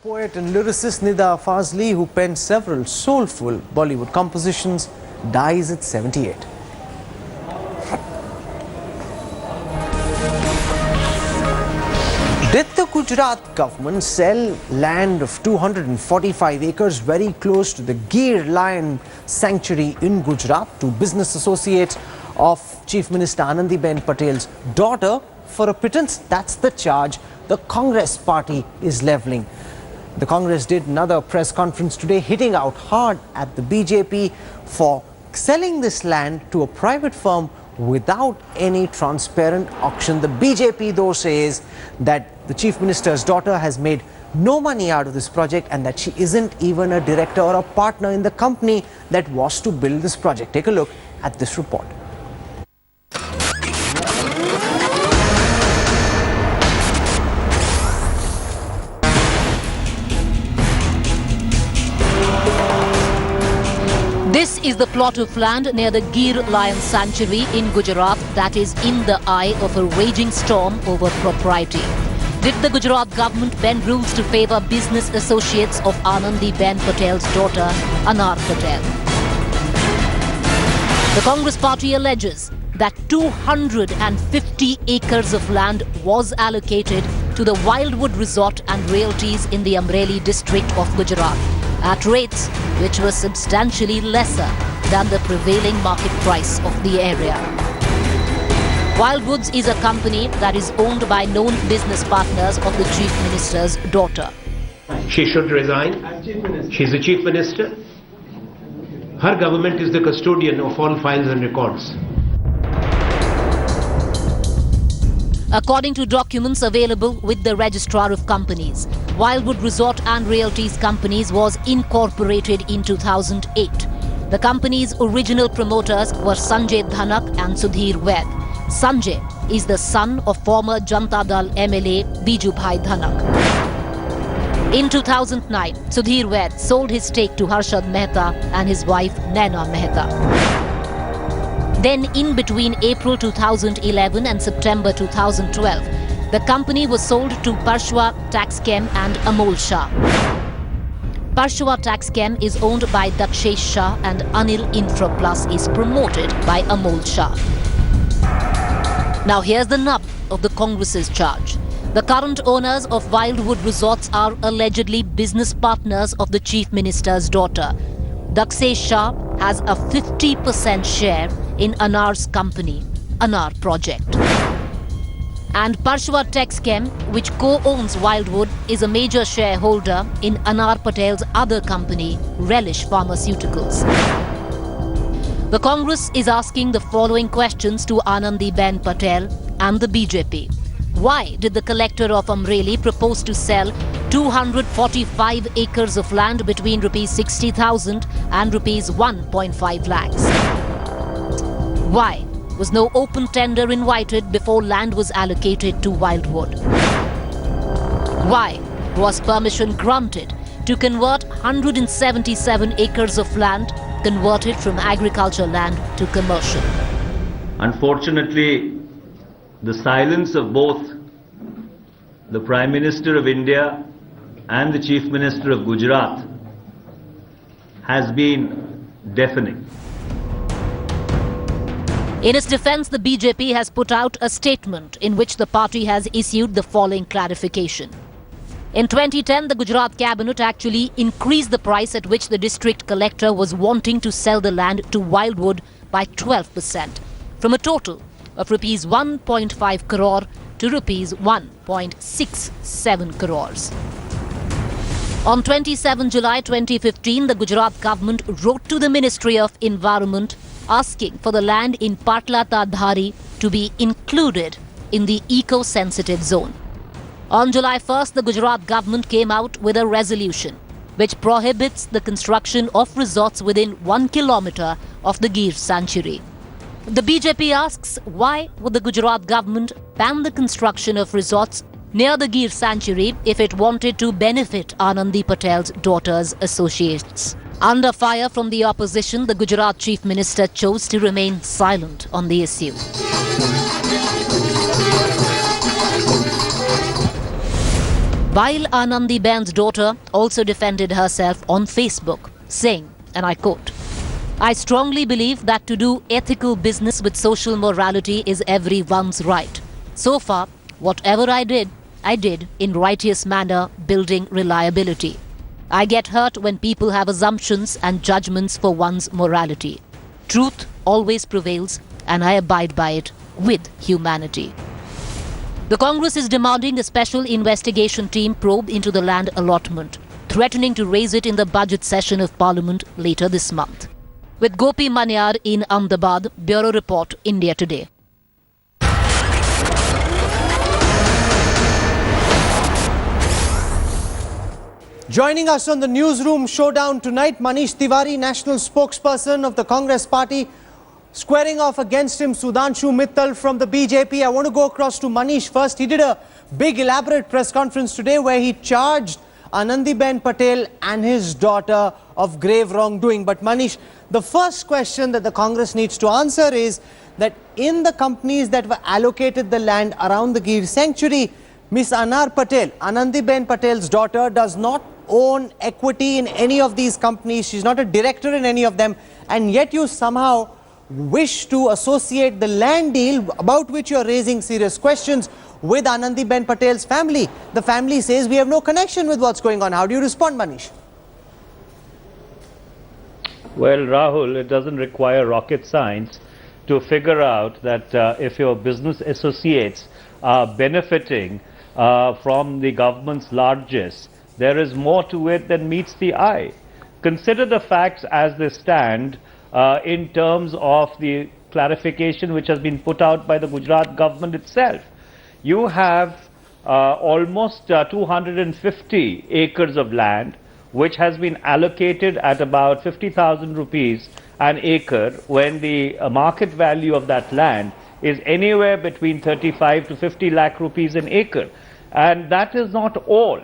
Poet and lyricist Nida Fazli, who penned several soulful Bollywood compositions, dies at 78. Did the Gujarat government sell land of 245 acres very close to the Gir Lion Sanctuary in Gujarat to business associates of Chief Minister Anandiben Patel's daughter for a pittance? That's the charge the Congress party is levelling. The Congress did another press conference today, hitting out hard at the BJP for selling this land to a private firm without any transparent auction. The BJP, though, says that the Chief Minister's daughter has made no money out of this project and that she isn't even a director or a partner in the company that was to build this project. Take a look at this report. This is the plot of land near the Gir Lion Sanctuary in Gujarat that is in the eye of a raging storm over propriety. Did the Gujarat government bend rules to favour business associates of Anandiben Patel's daughter, Anar Patel? The Congress party alleges that 250 acres of land was allocated to the Wildwood Resort and Realties in the Amreli district of Gujarat at rates which were substantially lesser than the prevailing market price of the area. Wildwoods is a company that is owned by known business partners of the Chief Minister's daughter. She should resign. She's the Chief Minister. Her government is the custodian of all files and records. According to documents available with the Registrar of Companies, Wildwood Resort and Realties Companies was incorporated in 2008. The company's original promoters were Sanjay Dhanak and Sudhir Vaid. Sanjay is the son of former Janata Dal MLA Biju Bhai Dhanak. In 2009, Sudhir Vaid sold his stake to Harshad Mehta and his wife Naina Mehta. Then, in between April 2011 and September 2012, the company was sold to Parshwa Taxchem and Amol Shah. Parshwa Taxchem is owned by Dakshesh Shah and Anil Infra Plus is promoted by Amol Shah. Now here's the nub of the Congress's charge. The current owners of Wildwood Resorts are allegedly business partners of the Chief Minister's daughter. Dakshesh Shah has a 50% share in Anar's company, Anar Project. And Parshwa Taxchem, which co-owns Wildwood, is a major shareholder in Anar Patel's other company, Relish Pharmaceuticals. The Congress is asking the following questions to Anandiben Patel and the BJP. Why did the collector of Amreli propose to sell 245 acres of land between rupees 60,000 and rupees 1.5 lakhs? Why was no open tender invited before land was allocated to Wildwood? Why was permission granted to convert 177 acres of land converted from agriculture land to commercial? Unfortunately, the silence of both the Prime Minister of India and the Chief Minister of Gujarat has been deafening. In its defence, the BJP has put out a statement in which the party has issued the following clarification. In 2010, the Gujarat cabinet actually increased the price at which the district collector was wanting to sell the land to Wildwood by 12%, from a total of rupees 1.5 crore to rupees 1.67 crores. On 27 July 2015, the Gujarat government wrote to the Ministry of Environment asking for the land in Patlata Dhari to be included in the eco-sensitive zone. On July 1st, the Gujarat government came out with a resolution which prohibits the construction of resorts within 1 kilometre of the Gir Sanctuary. The BJP asks, why would the Gujarat government ban the construction of resorts near the Gir Sanctuary if it wanted to benefit Anandi Patel's daughter's associates? Under fire from the opposition, the Gujarat Chief Minister chose to remain silent on the issue. While Anandi Ben's daughter also defended herself on Facebook, saying, and I quote, "I strongly believe that to do ethical business with social morality is everyone's right. So far, whatever I did in righteous manner, building reliability. I get hurt when people have assumptions and judgments for one's morality. Truth always prevails, and I abide by it with humanity." The Congress is demanding a special investigation team probe into the land allotment, threatening to raise it in the budget session of Parliament later this month. With Gopi Manyar in Ahmedabad, Bureau Report, India Today. Joining us on the newsroom showdown tonight, Manish Tiwari, national spokesperson of the Congress party, squaring off against him Sudhanshu Mittal from the BJP. I want to go across to Manish first. He did a big elaborate press conference today where he charged Anandiben Patel and his daughter of grave wrongdoing. But Manish, the first question that the Congress needs to answer is that in the companies that were allocated the land around the Gir sanctuary, Miss Anar Patel, Anandiben Patel's daughter, does not own equity in any of these companies. She's not a director in any of them. And yet you somehow wish to associate the land deal, about which you're raising serious questions, with Anandiben Patel's family. The family says we have no connection with what's going on. How do you respond, Manish? Well, Rahul, it doesn't require rocket science to figure out that if your business associates are benefiting from the government's largesse, there is more to it than meets the eye. Consider the facts as they stand in terms of the clarification which has been put out by the Gujarat government itself. You have almost 250 acres of land which has been allocated at about 50,000 rupees an acre, when the market value of that land is anywhere between 35 to 50 lakh rupees an acre. And that is not all.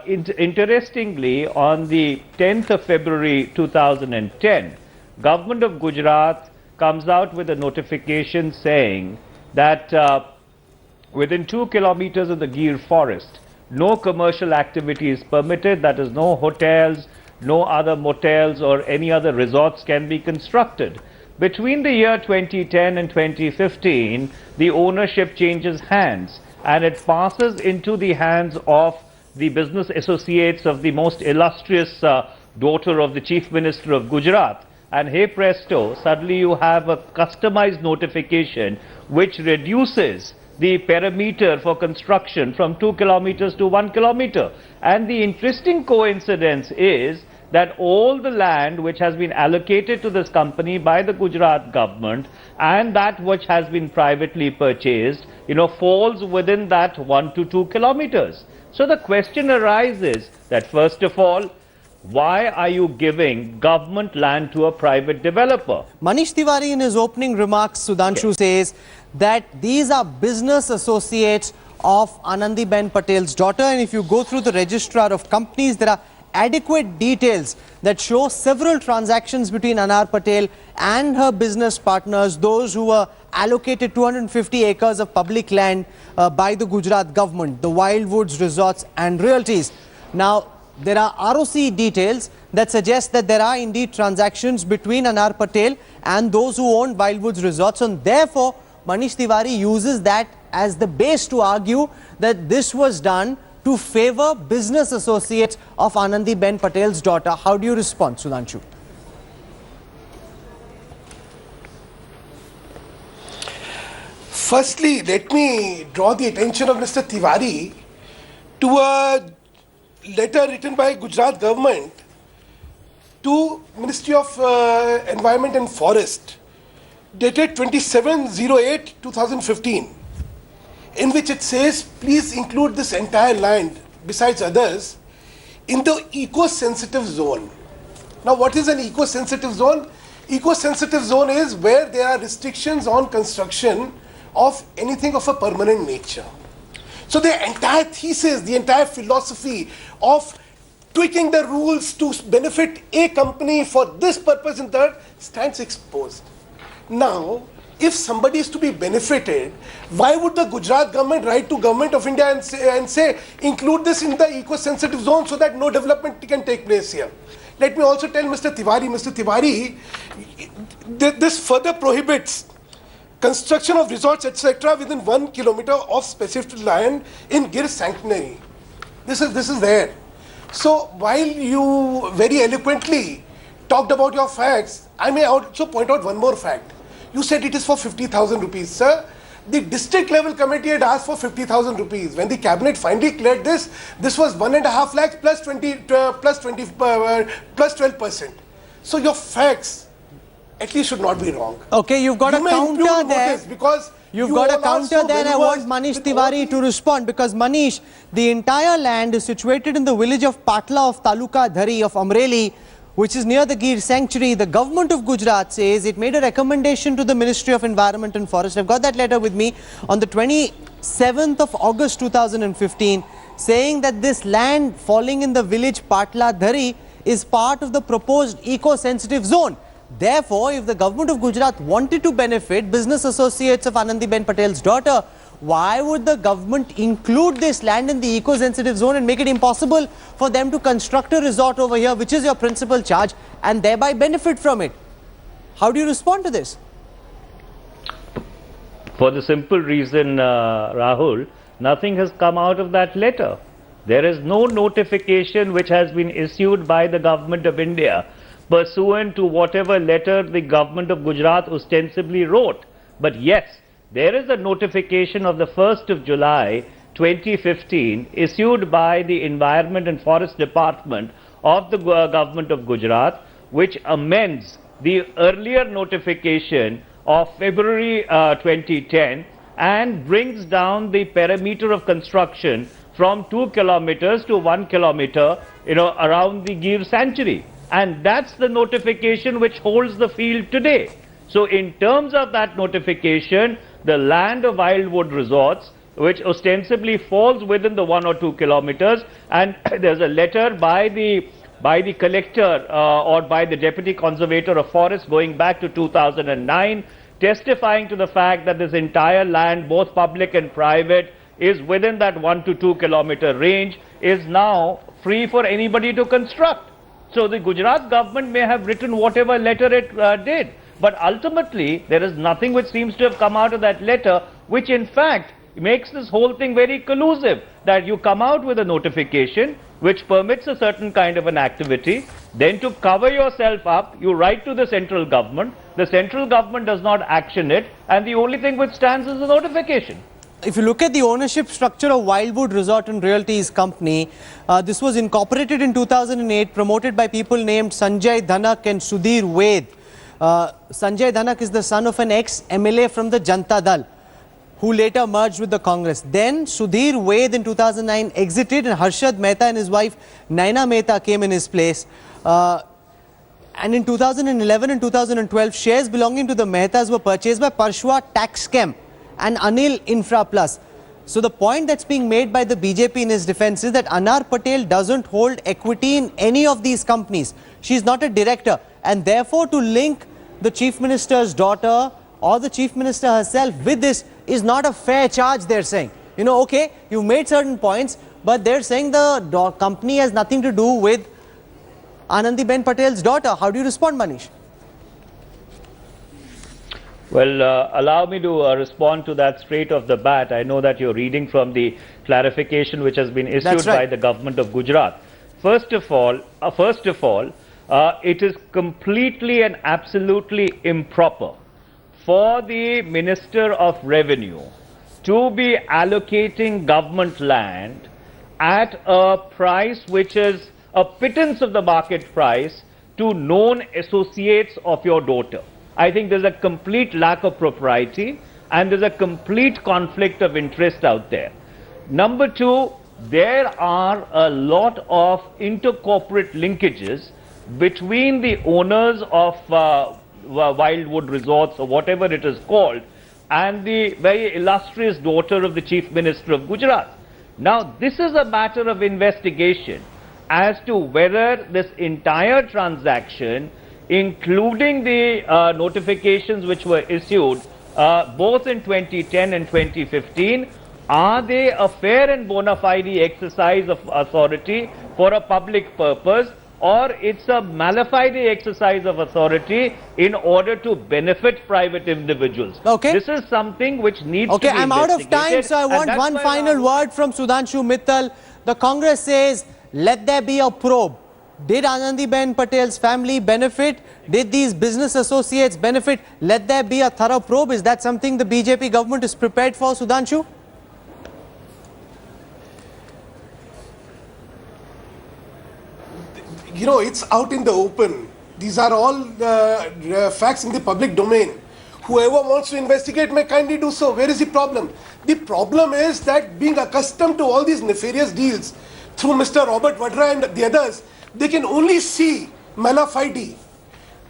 Interestingly, on the 10th of February 2010, Government of Gujarat comes out with a notification saying that within 2 kilometers of the Gir forest, no commercial activity is permitted. That is, no hotels, no other motels or any other resorts can be constructed. Between the year 2010 and 2015, the ownership changes hands and it passes into the hands of the business associates of the most illustrious daughter of the Chief Minister of Gujarat. And hey presto, suddenly you have a customized notification which reduces the perimeter for construction from 2 kilometers to 1 kilometer. And the interesting coincidence is that all the land which has been allocated to this company by the Gujarat government and that which has been privately purchased, falls within that 1 to 2 kilometers. So the question arises that, first of all, why are you giving government land to a private developer? Manish Tiwari, in his opening remarks, Sudhanshu says that these are business associates of Anandiben Patel's daughter. And if you go through the registrar of companies, there are adequate details that show several transactions between Anar Patel and her business partners, those who were allocated 250 acres of public land by the Gujarat government, the Wildwoods Resorts and Realties. Now, there are ROC details that suggest that there are indeed transactions between Anar Patel and those who own Wildwoods Resorts, and therefore Manish Tiwari uses that as the base to argue that this was done to favor business associates of Anandiben Patel's daughter. How do you respond, Sudhanshu? Firstly, let me draw the attention of Mr. Tiwari to a letter written by Gujarat government to Ministry of Environment and Forest, dated 27/08/2015, in which it says, please include this entire land, besides others, in the eco-sensitive zone. Now, what is an eco-sensitive zone? Eco-sensitive zone is where there are restrictions on construction of anything of a permanent nature. So the entire thesis, the entire philosophy of tweaking the rules to benefit a company for this purpose and that stands exposed. Now, if somebody is to be benefited, why would the Gujarat government write to Government of India and say include this in the eco-sensitive zone so that no development can take place here? Let me also tell Mr. Tiwari, this further prohibits construction of resorts, etc., within 1 kilometer of specific land in Gir Sanctuary. This is there. So while you very eloquently talked about your facts, I may also point out one more fact. You said it is for 50,000 rupees. Sir, the district level committee had asked for 50,000 rupees. When the cabinet finally cleared this was 1.5 lakhs plus 12%. So your facts at least should not be wrong. Okay, you've got a counter there. Because you've got a counter there. I want Manish Tiwari to respond, because Manish, the entire land is situated in the village of Patla of Taluka Dhari of Amreli, which is near the Gir Sanctuary. The government of Gujarat says it made a recommendation to the Ministry of Environment and Forest. I've got that letter with me on the 27th of August 2015, saying that this land falling in the village Patla Dhari is part of the proposed eco-sensitive zone. Therefore, if the government of Gujarat wanted to benefit business associates of Anandiben Patel's daughter, why would the government include this land in the eco-sensitive zone and make it impossible for them to construct a resort over here, which is your principal charge, and thereby benefit from it? How do you respond to this? For the simple reason, Rahul, nothing has come out of that letter. There is no notification which has been issued by the government of India pursuant to whatever letter the government of Gujarat ostensibly wrote. But yes, there is a notification of the 1st of July 2015 issued by the Environment and Forest Department of the government of Gujarat, which amends the earlier notification of February 2010 and brings down the perimeter of construction from 2 kilometers to 1 kilometer, around the Gir Sanctuary. And that's the notification which holds the field today. So in terms of that notification, the land of Wildwood Resorts, which ostensibly falls within the 1 or 2 kilometers, and there's a letter by the collector or by the deputy conservator of forests going back to 2009, testifying to the fact that this entire land, both public and private, is within that 1 to 2 kilometer range, is now free for anybody to construct. So the Gujarat government may have written whatever letter it did, but ultimately there is nothing which seems to have come out of that letter, which in fact makes this whole thing very collusive, that you come out with a notification which permits a certain kind of an activity, then to cover yourself up, you write to the central government does not action it, and the only thing which stands is the notification. If you look at the ownership structure of Wildwood Resort and Realties Company, this was incorporated in 2008, promoted by people named Sanjay Dhanak and Sudhir Ved. Sanjay Dhanak is the son of an ex-MLA from the Janata Dal, who later merged with the Congress. Then Sudhir Ved in 2009 exited, and Harshad Mehta and his wife Naina Mehta came in his place. And in 2011 and 2012, shares belonging to the Mehtas were purchased by Parshwa Taxchem and Anil Infra Plus. So the point that's being made by the BJP in his defense is that Anar Patel doesn't hold equity in any of these companies. She's not a director, and therefore to link the Chief Minister's daughter or the Chief Minister herself with this is not a fair charge, they're saying. Okay, you've made certain points, but they're saying the company has nothing to do with Anandiben Patel's daughter. How do you respond, Manish? Well, allow me to respond to that straight off the bat. I know that you're reading from the clarification which has been issued by the government of Gujarat. First of all, it is completely and absolutely improper for the Minister of Revenue to be allocating government land at a price which is a pittance of the market price to known associates of your daughter. I think there's a complete lack of propriety and there's a complete conflict of interest out there. Number two, there are a lot of intercorporate linkages between the owners of Wildwood Resorts or whatever it is called and the very illustrious daughter of the Chief Minister of Gujarat. Now, this is a matter of investigation as to whether this entire transaction, including the notifications which were issued both in 2010 and 2015, are they a fair and bona fide exercise of authority for a public purpose, or it's a malafide exercise of authority in order to benefit private individuals? Okay. This is something which needs to be I'm out of time, investigated, so I and want that's one why final word from Sudhanshu Mittal. The Congress says, let there be a probe. Did Anandiben Patel's family benefit? Did these business associates benefit? Let there be a thorough probe. Is that something the BJP government is prepared for, Sudhanshu? You know, it's out in the open. These are all facts in the public domain. Whoever wants to investigate may kindly do so. Where is the problem? The problem is that being accustomed to all these nefarious deals through Mr. Robert Vadra and the others, they can only see mala fide,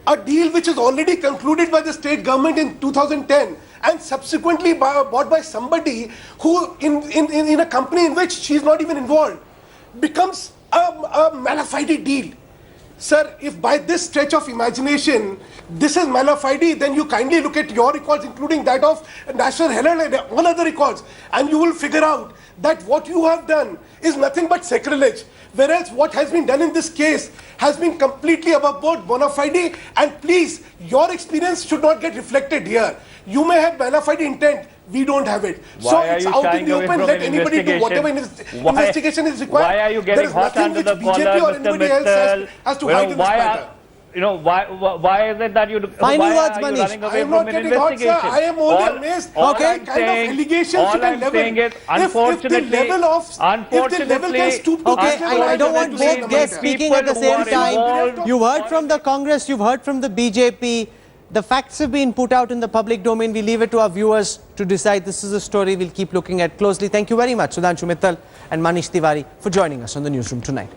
a deal which is already concluded by the state government in 2010 and subsequently bought by somebody who in a company in which she is not even involved, becomes a mala fide deal. Sir, if by this stretch of imagination this is mala fide, then you kindly look at your records, including that of National Herald and all other records, and you will figure out that what you have done is nothing but sacrilege. Whereas what has been done in this case has been completely above board, bona fide, and please, your experience should not get reflected here. You may have bona fide intent, we don't have it. So it's out in the open, let anybody do whatever investigation is required. Why are you getting hot under the collar, Mr. Mittal? Has to hide in this matter. Why is it that you Final words, Manish. running away I am from not an getting hot, sir. investigation? I am only amazed. Okay. What kind of allegations you can level. If the level can stoop to Okay, I don't want both guests speaking at the same time. You've heard from the Congress, you've heard from the BJP. The facts have been put out in the public domain. We leave it to our viewers to decide. This is a story we'll keep looking at closely. Thank you very much, Sudhanshu Mittal and Manish Tiwari, for joining us on the newsroom tonight.